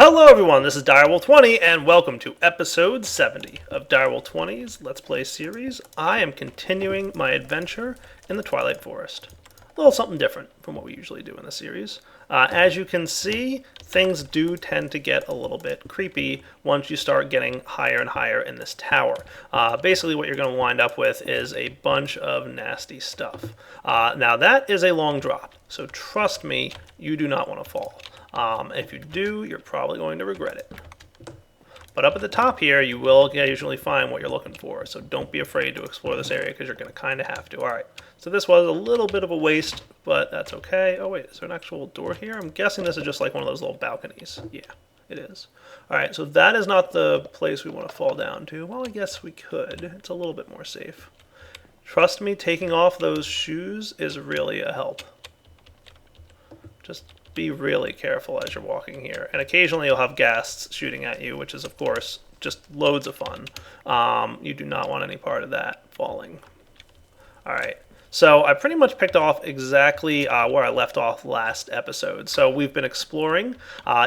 Hello everyone, this is Direwolf20 and welcome to episode 70 of Direwolf20's Let's Play series. I am continuing my adventure in the Twilight Forest. A little something different from what we usually do in the series. As you can see, things do tend to get a little bit creepy once you start getting higher and higher in this tower. Basically what you're going to wind up with is a bunch of nasty stuff. Now that is a long drop, so trust me, you do not want to fall. If you do, you're probably going to regret it. But up at the top here, you will usually find what you're looking for, so don't be afraid to explore this area because you're going to kind of have to. Alright, so this was a little bit of a waste, but that's okay. Oh wait, is there an actual door here? I'm guessing this is just like one of those little balconies. Yeah, it is. Alright, so that is not the place we want to fall down to. Well, I guess we could. It's a little bit more safe. Trust me, taking off those shoes is really a help. Just be really careful as you're walking here. And occasionally you'll have ghasts shooting at you, which is, of course, just loads of fun. You do not want any part of that falling. Alright, so I pretty much picked off exactly where I left off last episode. So we've been exploring.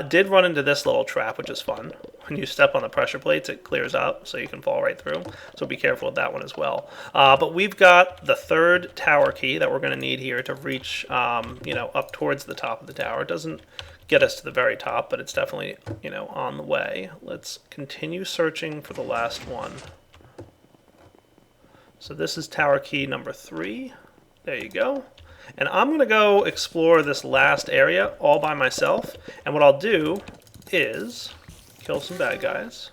Did run into this little trap, which is fun. When you step on the pressure plates, it clears out, so you can fall right through. So be careful with that one as well. But we've got the third tower key that we're going to need here to reach, up towards the top of the tower. It doesn't get us to the very top, but it's definitely, on the way. Let's continue searching for the last one. So this is tower key number 3. There you go. And I'm going to go explore this last area all by myself. And what I'll do is kill some bad guys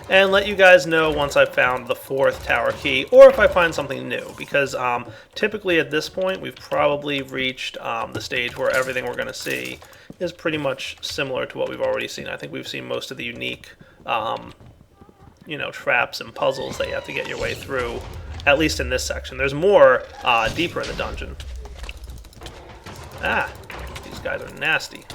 and let you guys know once I've found the 4th tower key, or if I find something new, because typically at this point we've probably reached the stage where everything we're going to see is pretty much similar to what we've already seen. I think we've seen most of the unique traps and puzzles that you have to get your way through, at least in this section. There's more deeper in the dungeon. These guys are nasty.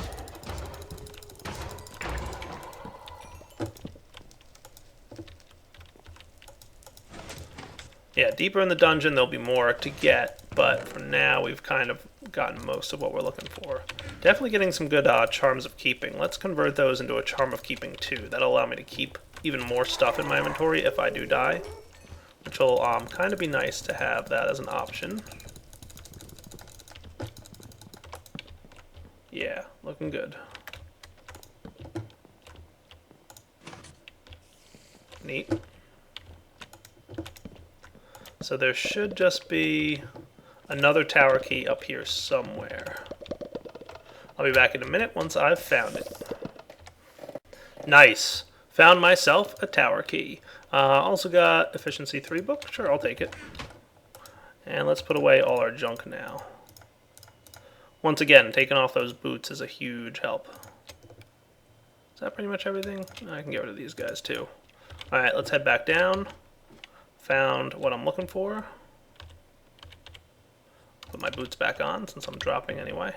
Yeah, deeper in the dungeon there'll be more to get, but for now we've kind of gotten most of what we're looking for. Definitely getting some good charms of keeping. Let's convert those into a charm of keeping too. That'll allow me to keep even more stuff in my inventory if I do die, which will kind of be nice to have that as an option. Yeah, looking good. Neat. So there should just be another tower key up here somewhere. I'll be back in a minute once I've found it. Nice. Found myself a tower key. Also got efficiency 3 book. Sure, I'll take it. And let's put away all our junk now. Once again, taking off those boots is a huge help. Is that pretty much everything? I can get rid of these guys too. Alright, let's head back down. Found what I'm looking for. Put my boots back on since I'm dropping anyway.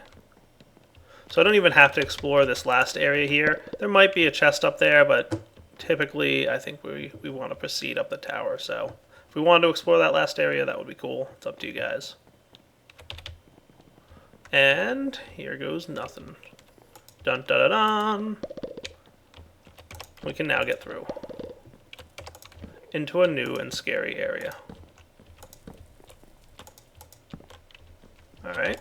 So I don't even have to explore this last area here. There might be a chest up there, but typically I think we want to proceed up the tower. So if we wanted to explore that last area, that would be cool. It's up to you guys. And here goes nothing. Dun dun dun dun. We can now get through into a new and scary area. Alright.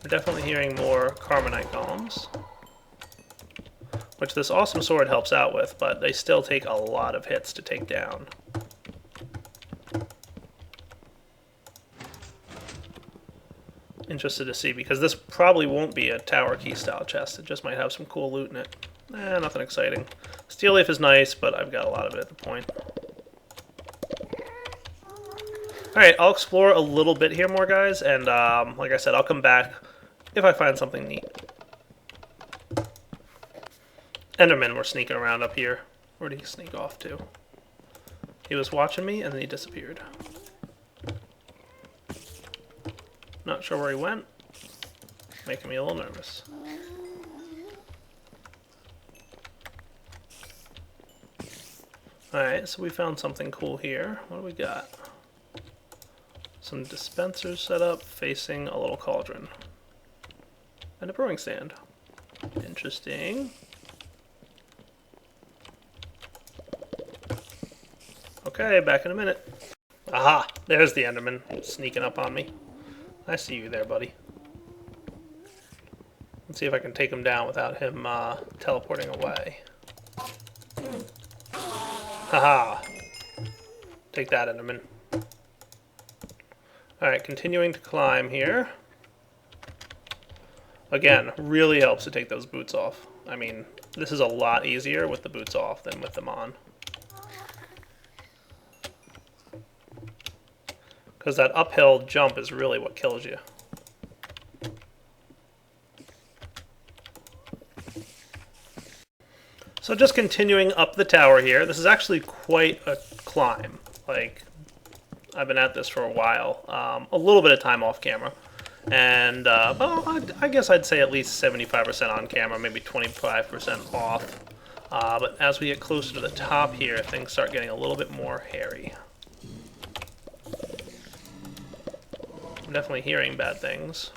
We're definitely hearing more carbonite golems, which this awesome sword helps out with, but they still take a lot of hits to take down. Interested to see, because this probably won't be a tower key style chest. It just might have some cool loot in it. Nothing exciting. Steel leaf is nice, but I've got a lot of it at the point. Alright, I'll explore a little bit here more, guys, and like I said, I'll come back if I find something neat. Endermen were sneaking around up here. Where did he sneak off to? He was watching me, and then he disappeared. Not sure where he went. Making me a little nervous. Alright, so we found something cool here. What do we got? Some dispensers set up facing a little cauldron. And a brewing stand. Interesting. Okay, back in a minute. Aha! There's the Enderman sneaking up on me. I see you there, buddy. Let's see if I can take him down without him teleporting away. Haha! Take that, Enderman. Alright, continuing to climb here. Again, really helps to take those boots off. I mean, this is a lot easier with the boots off than with them on. Because that uphill jump is really what kills you. So just continuing up the tower here. This is actually quite a climb. Like, I've been at this for a while. A little bit of time off camera. And, well, I guess I'd say at least 75% on camera, maybe 25% off. But as we get closer to the top here, things start getting a little bit more hairy. I'm definitely hearing bad things.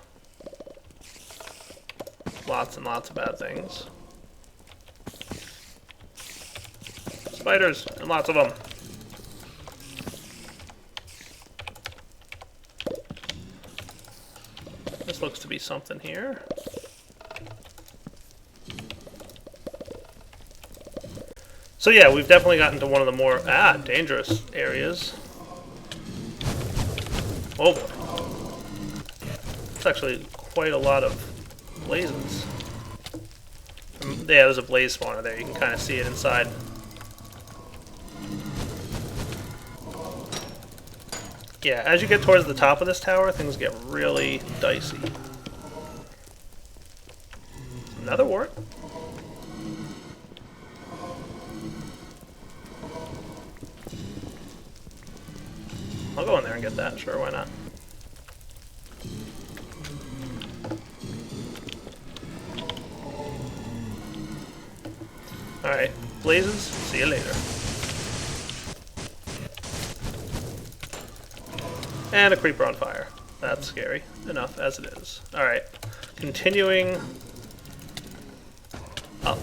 Lots and lots of bad things. Spiders, and lots of them. This looks to be something here. So yeah, we've definitely gotten to one of the more dangerous areas. Oh boy. It's actually quite a lot of blazes. Yeah, there's a blaze spawner there. You can kind of see it inside. Yeah, as you get towards the top of this tower, things get really dicey. Another wart. I'll go in there and get that. Sure, why not? Alright, blazes, see you later. And a creeper on fire. That's scary enough as it is. Alright, continuing up.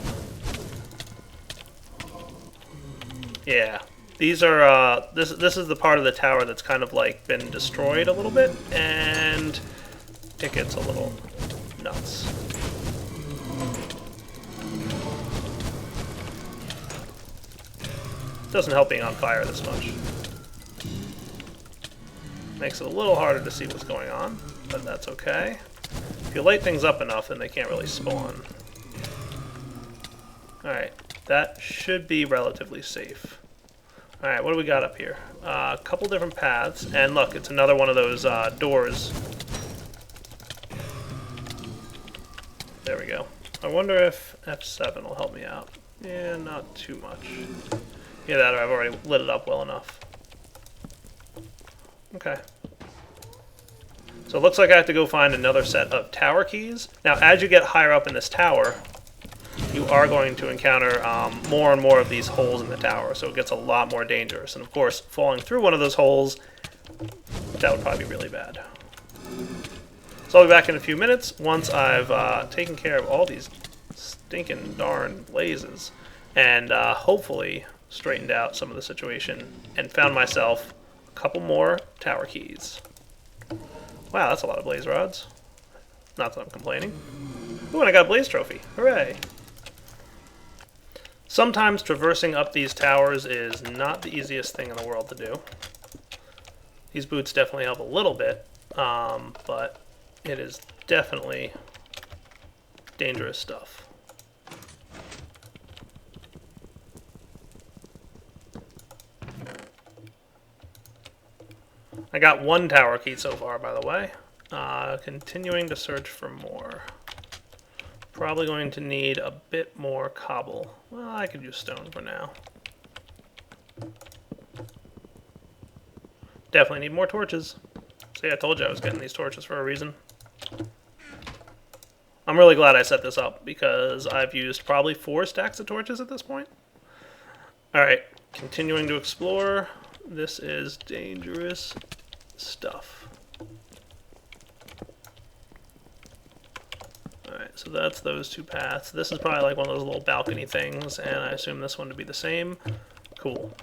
Yeah, these are, this is the part of the tower that's kind of like been destroyed a little bit, and it gets a little nuts. Doesn't help being on fire this much. Makes it a little harder to see what's going on, but that's okay. If you light things up enough, then they can't really spawn. Alright, that should be relatively safe. Alright, what do we got up here? A couple different paths, and look, it's another one of those doors. There we go. I wonder if F7 will help me out. Yeah, not too much. Yeah, that or I've already lit it up well enough. Okay. So it looks like I have to go find another set of tower keys. Now, as you get higher up in this tower, you are going to encounter more and more of these holes in the tower, so it gets a lot more dangerous. And of course, falling through one of those holes, that would probably be really bad. So I'll be back in a few minutes once I've taken care of all these stinking darn blazes, and hopefully straightened out some of the situation and found myself a couple more tower keys. Wow, that's a lot of blaze rods. Not that I'm complaining. Ooh, and I got a blaze trophy. Hooray! Sometimes traversing up these towers is not the easiest thing in the world to do. These boots definitely help a little bit, but it is definitely dangerous stuff. I got one tower key so far, by the way. Continuing to search for more. Probably going to need a bit more cobble. Well, I could use stone for now. Definitely need more torches. See, I told you I was getting these torches for a reason. I'm really glad I set this up because I've used probably 4 stacks of torches at this point. Alright, continuing to explore. This is dangerous stuff. Alright, so that's those two paths. This is probably like one of those little balcony things, and I assume this one to be the same. Cool.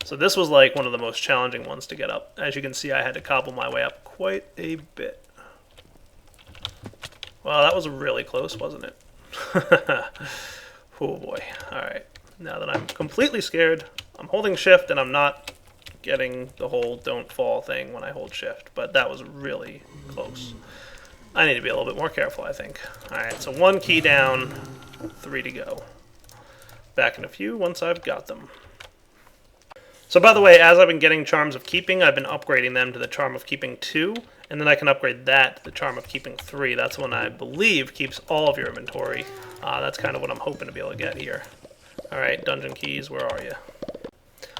So this was like one of the most challenging ones to get up. As you can see, I had to cobble my way up quite a bit. Well, that was really close, wasn't it? Oh boy. Alright, now that I'm completely scared, I'm holding shift and I'm not getting the whole don't fall thing when I hold shift, but that was really close. I need to be a little bit more careful, I think. Alright, so 1 key down, 3 to go. Back in a few once I've got them. So by the way, as I've been getting Charms of Keeping, I've been upgrading them to the Charm of Keeping 2, and then I can upgrade that to the Charm of Keeping 3. That's one I believe keeps all of your inventory. That's kind of what I'm hoping to be able to get here. Alright, dungeon keys, where are you?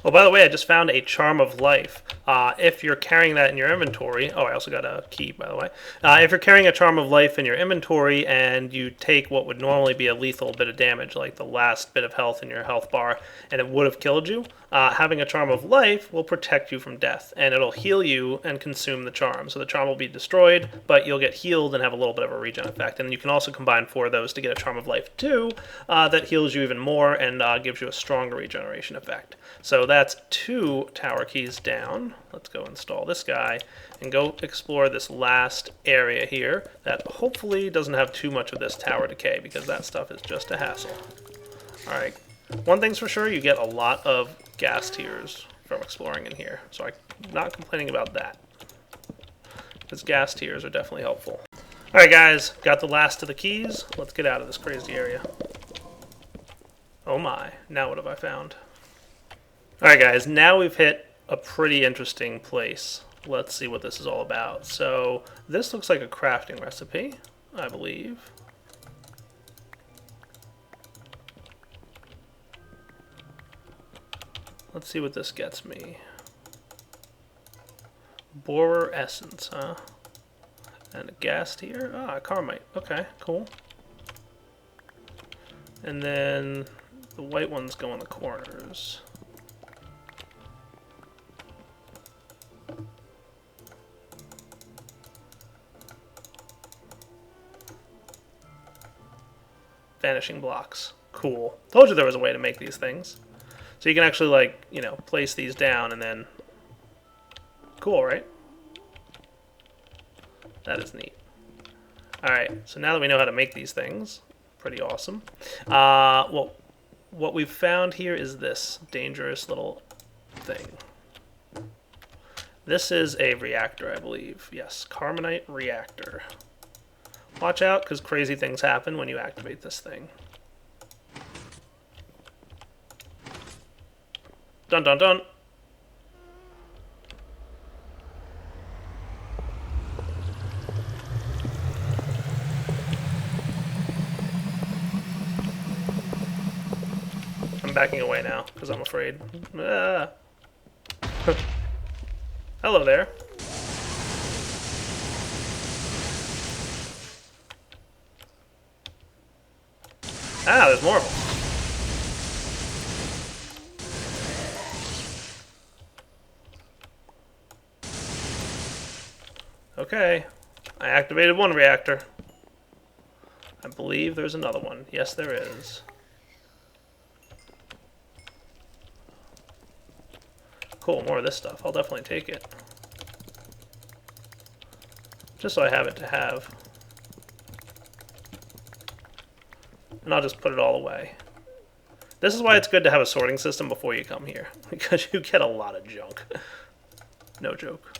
Oh, by the way, I just found a Charm of Life. If you're carrying that in your inventory... Oh, I also got a key, by the way. If you're carrying a Charm of Life in your inventory and you take what would normally be a lethal bit of damage, like the last bit of health in your health bar, and it would have killed you, having a Charm of Life will protect you from death, and it'll heal you and consume the charm. So the charm will be destroyed, but you'll get healed and have a little bit of a regen effect. And you can also combine 4 of those to get a Charm of Life 2 that heals you even more and gives you a stronger regeneration effect. So that's 2 tower keys down. Let's go install this guy and go explore this last area here that hopefully doesn't have too much of this tower decay, because that stuff is just a hassle. Alright, one thing's for sure, you get a lot of gas tiers from exploring in here, so I'm not complaining about that. Because gas tiers are definitely helpful. Alright guys, got the last of the keys. Let's get out of this crazy area. Oh my, now what have I found? Alright guys, now we've hit a pretty interesting place. Let's see what this is all about. So, this looks like a crafting recipe, I believe. Let's see what this gets me. Borer essence, huh? And a gas tier? Ah, Carmite. Okay, cool. And then the white ones go in the corners. Vanishing blocks. Cool. Told you there was a way to make these things. So you can actually, like, you know, place these down and then... Cool, right? That is neat. Alright, so now that we know how to make these things, pretty awesome. Well, what we've found here is this dangerous little thing. This is a reactor, I believe. Yes, Carbonite reactor. Watch out, because crazy things happen when you activate this thing. Dun dun dun! I'm backing away now, because I'm afraid. Ah. Hello there. Ah, there's more of them. Okay, I activated one reactor. I believe there's another one. Yes, there is. Cool, more of this stuff. I'll definitely take it. Just so I have it to have. And I'll just put it all away. This is why it's good to have a sorting system before you come here, because you get a lot of junk. No joke.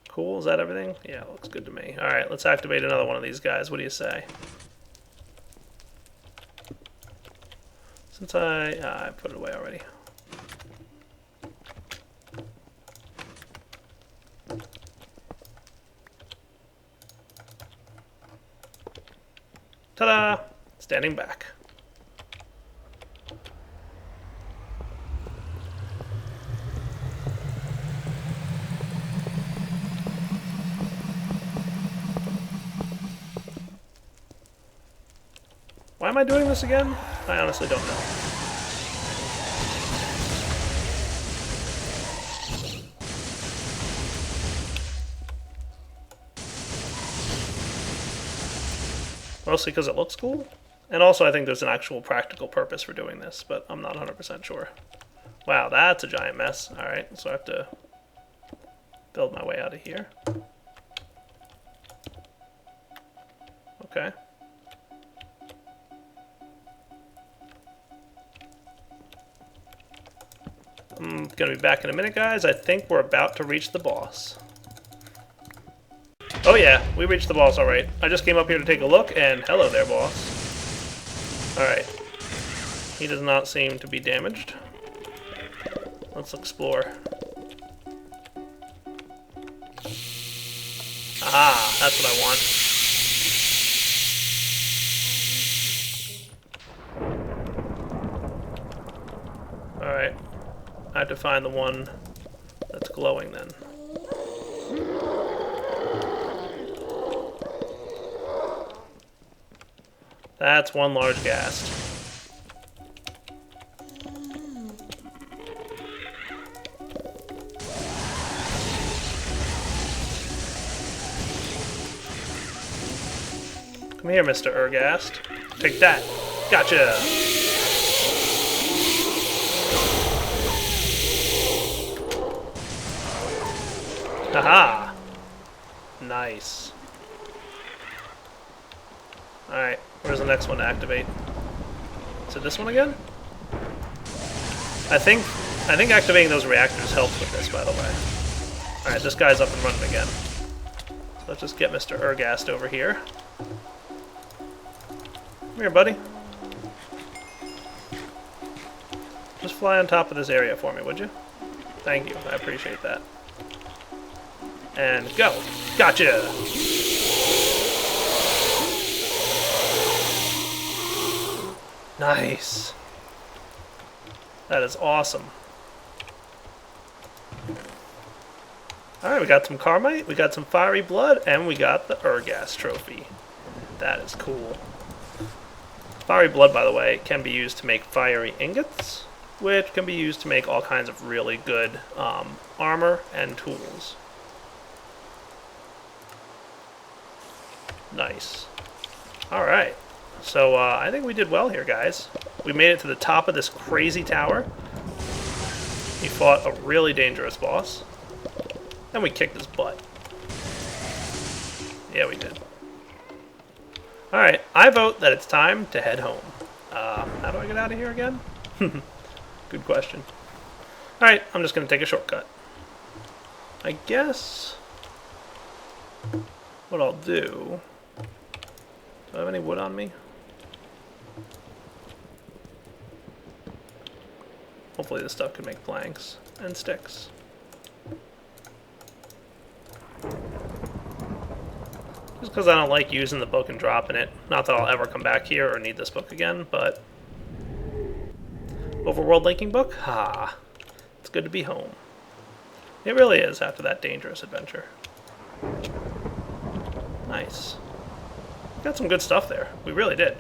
Cool, is that everything? Yeah, it looks good to me. Alright, let's activate another one of these guys. What do you say? Since I put it away already. Ta-da! Standing back. Why am I doing this again? I honestly don't know. Mostly because it looks cool. And also I think there's an actual practical purpose for doing this, but I'm not 100% sure. Wow, that's a giant mess. Alright, so I have to build my way out of here. Okay. I'm gonna be back in a minute, guys. I think we're about to reach the boss. Oh yeah, we reached the boss alright. I just came up here to take a look, and hello there, boss. Alright. He does not seem to be damaged. Let's explore. Ah, that's what I want. Alright. I have to find the one that's glowing then. That's one large ghast. Come here, Mr. Ur-ghast. Take that. Gotcha! Haha! Nice. Alright, where's the next one to activate? Is it this one again? I think activating those reactors helps with this, by the way. Alright, this guy's up and running again. So let's just get Mr. Ur-ghast over here. Come here, buddy. Just fly on top of this area for me, would you? Thank you, I appreciate that. And go! Gotcha! Nice! That is awesome. Alright, we got some Carmite, we got some Fiery Blood, and we got the Ur-ghast trophy. That is cool. Fiery Blood, by the way, can be used to make fiery ingots, which can be used to make all kinds of really good armor and tools. Nice. Alright. So I think we did well here, guys. We made it to the top of this crazy tower. We fought a really dangerous boss. And we kicked his butt. Yeah, we did. Alright, I vote that it's time to head home. How do I get out of here again? Good question. Alright, I'm just going to take a shortcut. I guess what I'll do... Do I have any wood on me? Hopefully this stuff can make planks and sticks. Just because I don't like using the book and dropping it. Not that I'll ever come back here or need this book again, but... Overworld linking book? Ha! It's good to be home. It really is after that dangerous adventure. Nice. Got some good stuff there. We really did.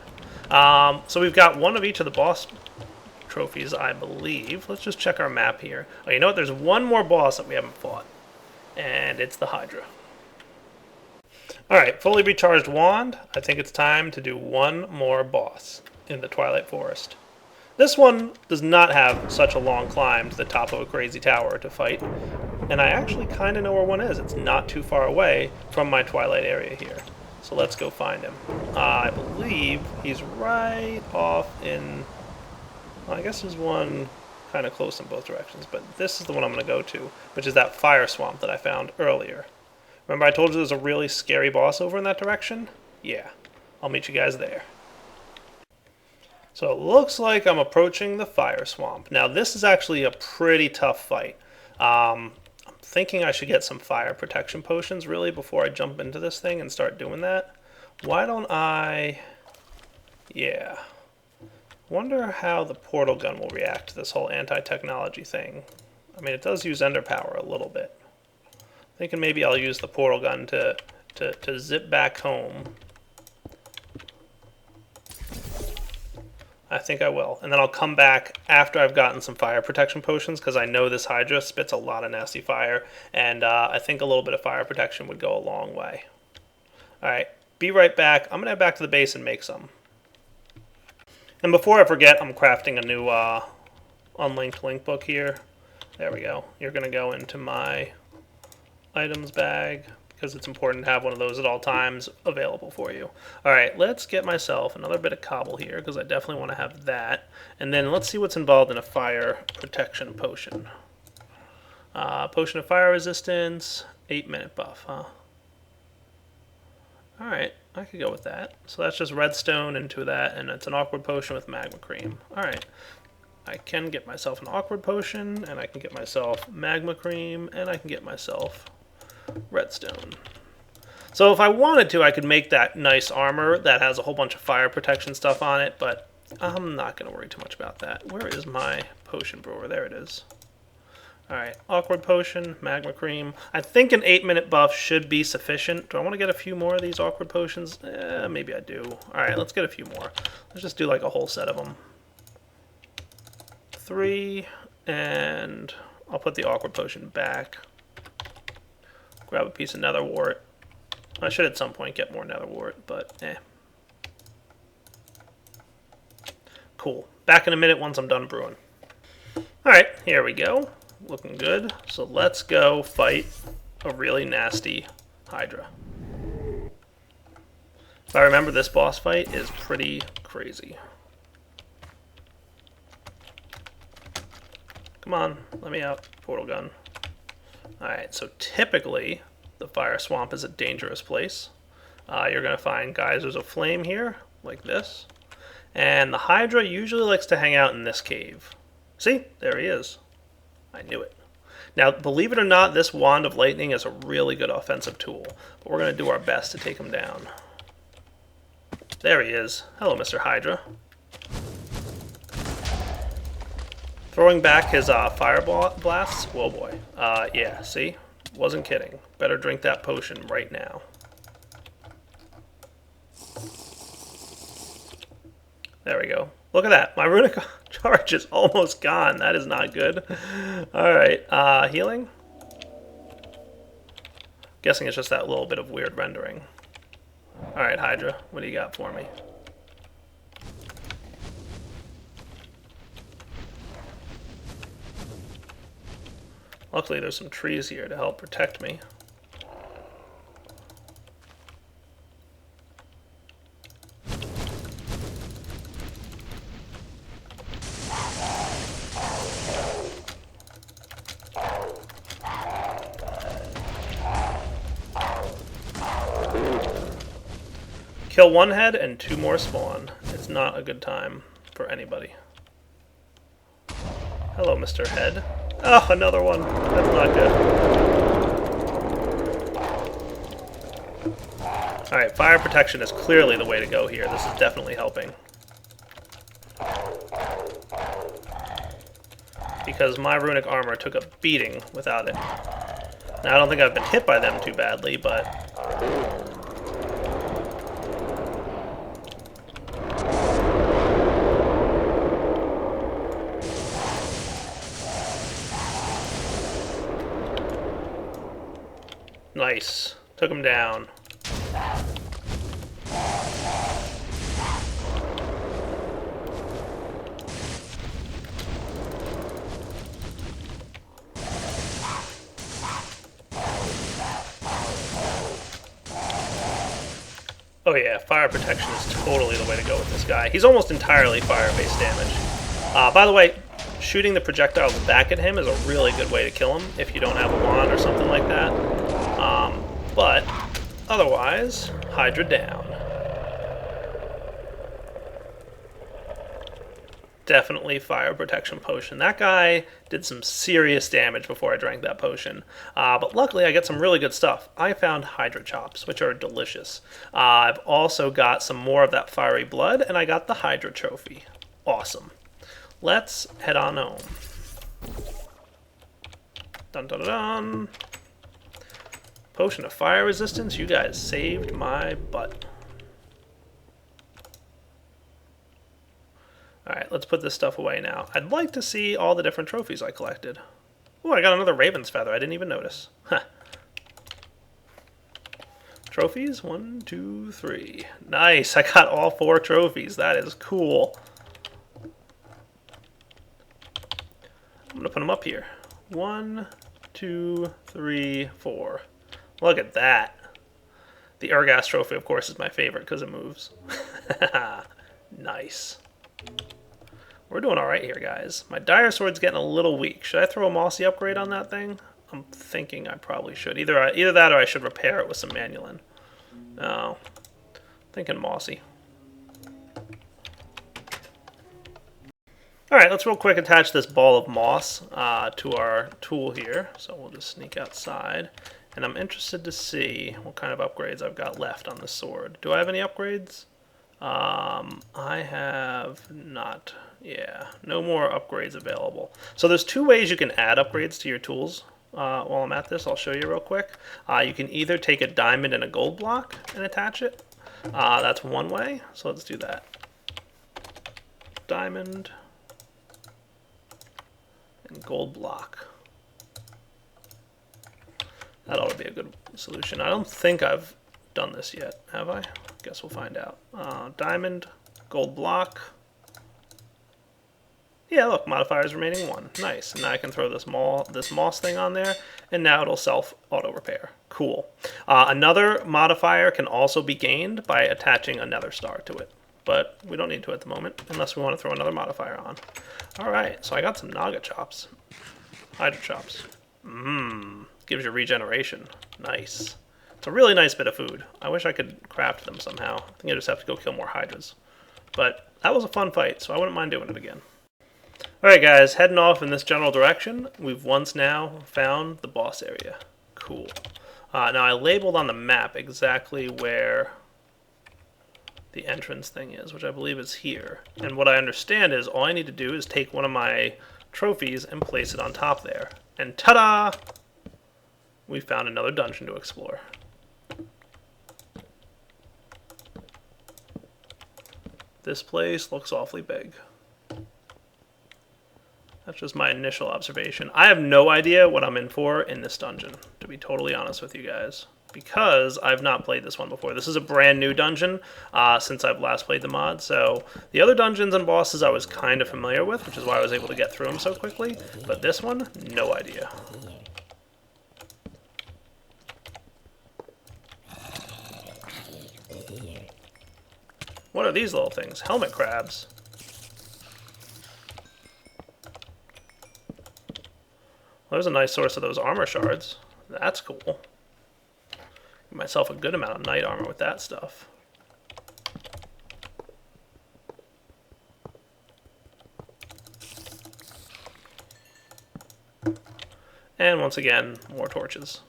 So we've got one of each of the boss trophies, I believe. Let's just check our map here. Oh, you know what? There's one more boss that we haven't fought. And it's the Hydra. Alright, fully recharged wand. I think it's time to do one more boss in the Twilight Forest. This one does not have such a long climb to the top of a crazy tower to fight. And I actually kind of know where one is. It's not too far away from my Twilight area here. So let's go find him. I believe he's right off in... Well, I guess there's one kind of close in both directions, but this is the one I'm going to go to, which is that fire swamp that I found earlier. Remember I told you there's a really scary boss over in that direction? Yeah. I'll meet you guys there. So it looks like I'm approaching the fire swamp. Now this is actually a pretty tough fight. I'm thinking I should get some fire protection potions really before I jump into this thing and start doing that. Why don't I... Yeah. Wonder how the portal gun will react to this whole anti-technology thing. I mean, it does use ender power a little bit. Thinking maybe I'll use the portal gun to zip back home. I think I will. And then I'll come back after I've gotten some fire protection potions, because I know this Hydra spits a lot of nasty fire, and I think a little bit of fire protection would go a long way. Alright, be right back. I'm going to head back to the base and make some. And before I forget, I'm crafting a new unlinked link book here. There we go. You're going to go into my items bag because it's important to have one of those at all times available for you. All right, let's get myself another bit of cobble here because I definitely want to have that. And then let's see what's involved in a fire protection potion. Potion of fire resistance, 8-minute buff, huh? All right, I could go with that. So that's just redstone into that, and it's an awkward potion with magma cream. All right, I can get myself an awkward potion, and I can get myself magma cream, and I can get myself redstone. So if I wanted to, I could make that nice armor that has a whole bunch of fire protection stuff on it, but I'm not going to worry too much about that. Where is my potion brewer? There it is. Alright, awkward potion, magma cream. I think an 8-minute buff should be sufficient. Do I want to get a few more of these awkward potions? Maybe I do. Alright, let's get a few more. Let's just do like a whole set of them. 3, and I'll put the awkward potion back. Grab a piece of nether wart. I should at some point get more nether wart, but eh. Cool. Back in a minute once I'm done brewing. Alright, here we go. Looking good. So let's go fight a really nasty Hydra. If I remember, this boss fight is pretty crazy. Come on, let me out. Portal gun. Alright, so typically the fire swamp is a dangerous place. You're going to find geysers of flame here, like this. And the Hydra usually likes to hang out in this cave. See? There he is. I knew it. Now, believe it or not, this Wand of Lightning is a really good offensive tool. But we're going to do our best to take him down. There he is. Hello, Mr. Hydra. Throwing back his fire blasts. Whoa, boy. Yeah, see? Wasn't kidding. Better drink that potion right now. There we go. Look at that. My runic charge is almost gone. That is not good. Alright, healing? Guessing it's just that little bit of weird rendering. Alright, Hydra, what do you got for me? Luckily there's some trees here to help protect me. Kill one head and 2 more spawn. It's not a good time for anybody. Hello, Mr. Head. Oh, another one. That's not good. Alright, fire protection is clearly the way to go here. This is definitely helping. Because my runic armor took a beating without it. Now, I don't think I've been hit by them too badly, but... Nice. Took him down. Oh yeah, fire protection is totally the way to go with this guy. He's almost entirely fire-based damage. By the way, shooting the projectiles back at him is a really good way to kill him if you don't have a wand or something like that. But otherwise, Hydra down. Definitely fire protection potion. That guy did some serious damage before I drank that potion. But luckily I got some really good stuff. I found Hydra chops, which are delicious. I've also got some more of that fiery blood, and I got the Hydra trophy. Awesome. Let's head on home. Dun dun dun. Potion of fire resistance. You guys saved my butt. Alright, let's put this stuff away now. I'd like to see all the different trophies I collected. Oh, I got another raven's feather. I didn't even notice. Huh. Trophies? 1, 2, 3. Nice, I got all 4 trophies. That is cool. I'm going to put them up here. 1, 2, 3, 4. Look at that. The Ur-ghast trophy, of course, is my favorite because it moves. Nice. We're doing all right here, guys. My dire sword's getting a little weak. Should I throw a mossy upgrade on that thing? I'm thinking I probably should. Either that or I should repair it with some manulin. No. Thinking mossy. Alright, let's real quick attach this ball of moss to our tool here. So we'll just sneak outside. And I'm interested to see what kind of upgrades I've got left on the sword. Do I have any upgrades? I have not. Yeah, no more upgrades available. So there's 2 ways you can add upgrades to your tools. While I'm at this, I'll show you real quick. You can either take a diamond and a gold block and attach it. That's one way, so let's do that. Diamond and gold block. That ought to be a good solution. I don't think I've done this yet, have I? Guess we'll find out. Diamond, gold block. Yeah, look, modifiers remaining 1. Nice. And now I can throw this moss thing on there, and now it'll self-auto-repair. Cool. Another modifier can also be gained by attaching another star to it, but we don't need to at the moment, unless we want to throw another modifier on. Alright, so I got some Naga chops. Hydra chops. Gives you regeneration. Nice. It's a really nice bit of food. I wish I could craft them somehow. I think I just have to go kill more Hydras. But that was a fun fight, so I wouldn't mind doing it again. Alright guys, heading off in this general direction. We've once now found the boss area. Cool. Now I labeled on the map exactly where the entrance thing is, which I believe is here. And what I understand is all I need to do is take one of my trophies and place it on top there. And ta-da! We found another dungeon to explore. This place looks awfully big. That's just my initial observation. I have no idea what I'm in for in this dungeon, to be totally honest with you guys, because I've not played this one before. This is a brand new dungeon since I've last played the mod, so the other dungeons and bosses I was kind of familiar with, which is why I was able to get through them so quickly, but this one, no idea. What are these little things? Helmet crabs. There's a nice source of those armor shards. That's cool. Get myself a good amount of knight armor with that stuff. And once again, more torches.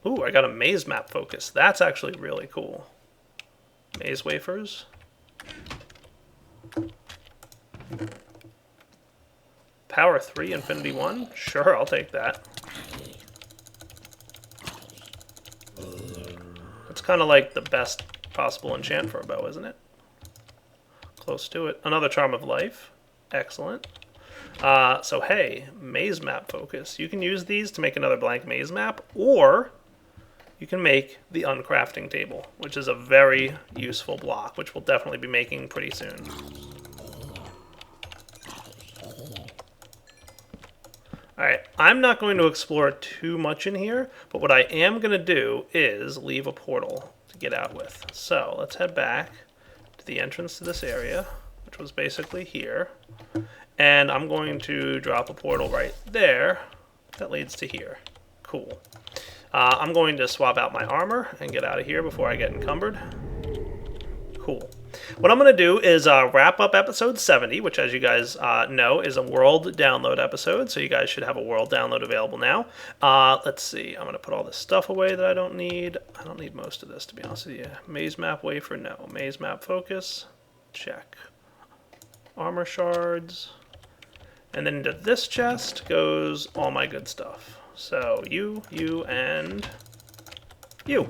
Ooh, I got a maze map focus. That's actually really cool. Maze wafers. Power 3, Infinity 1? Sure, I'll take that. It's kind of like the best possible enchant for a bow, isn't it? Close to it. Another Charm of Life. Excellent. So hey, maze map focus. You can use these to make another blank maze map, or you can make the uncrafting table, which is a very useful block, which we'll definitely be making pretty soon. Alright, I'm not going to explore too much in here, but what I am going to do is leave a portal to get out with. So let's head back to the entrance to this area, which was basically here. And I'm going to drop a portal right there that leads to here. Cool. I'm going to swap out my armor and get out of here before I get encumbered. Cool. What I'm going to do is wrap up episode 70, which, as you guys know, is a world download episode, so you guys should have a world download available now. Let's see. I'm going to put all this stuff away that I don't need. I don't need most of this, to be honest with you. Maze map wafer, no. Maze map focus, check. Armor shards. And then into this chest goes all my good stuff. So you, and you.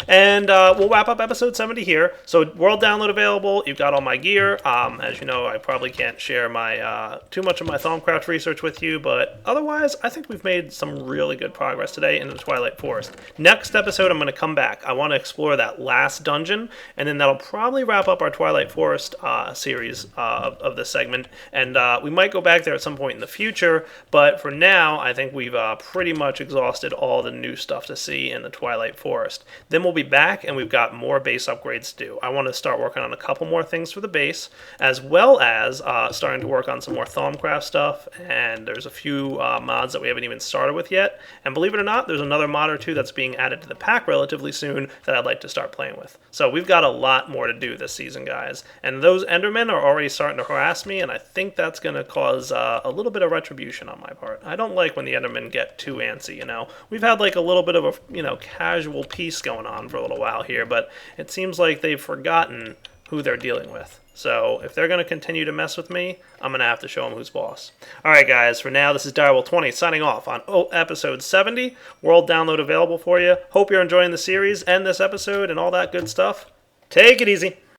And we'll wrap up episode 70 here. So world download available. You've got all my gear. As you know, I probably can't share my too much of my Thaumcraft research with you, but otherwise, I think we've made some really good progress today into the Twilight Forest. Next episode, I'm going to come back. I want to explore that last dungeon, and then that'll probably wrap up our Twilight Forest series of this segment. And we might go back there at some point in the future, but for now, I think we've pretty much exhausted all the new stuff to see in the Twilight Forest. Then we'll be back, and we've got more base upgrades to do. I want to start working on a couple more things for the base, as well as starting to work on some more Thaumcraft stuff, and there's a few mods that we haven't even started with yet. And believe it or not, there's another mod or two that's being added to the pack relatively soon that I'd like to start playing with. So we've got a lot more to do this season, guys. And those Endermen are already starting to harass me, and I think that's going to cause a little bit of retribution on my part. I don't like when the Endermen get too antsy, you know. We've had like a little bit of a, casual peace going on for a little while here, but it seems like they've forgotten who they're dealing with. So if they're going to continue to mess with me, I'm going to have to show them who's boss. Alright guys, for now, this is Direwolf20 signing off on episode 70. World download available for you. Hope you're enjoying the series and this episode and all that good stuff. Take it easy.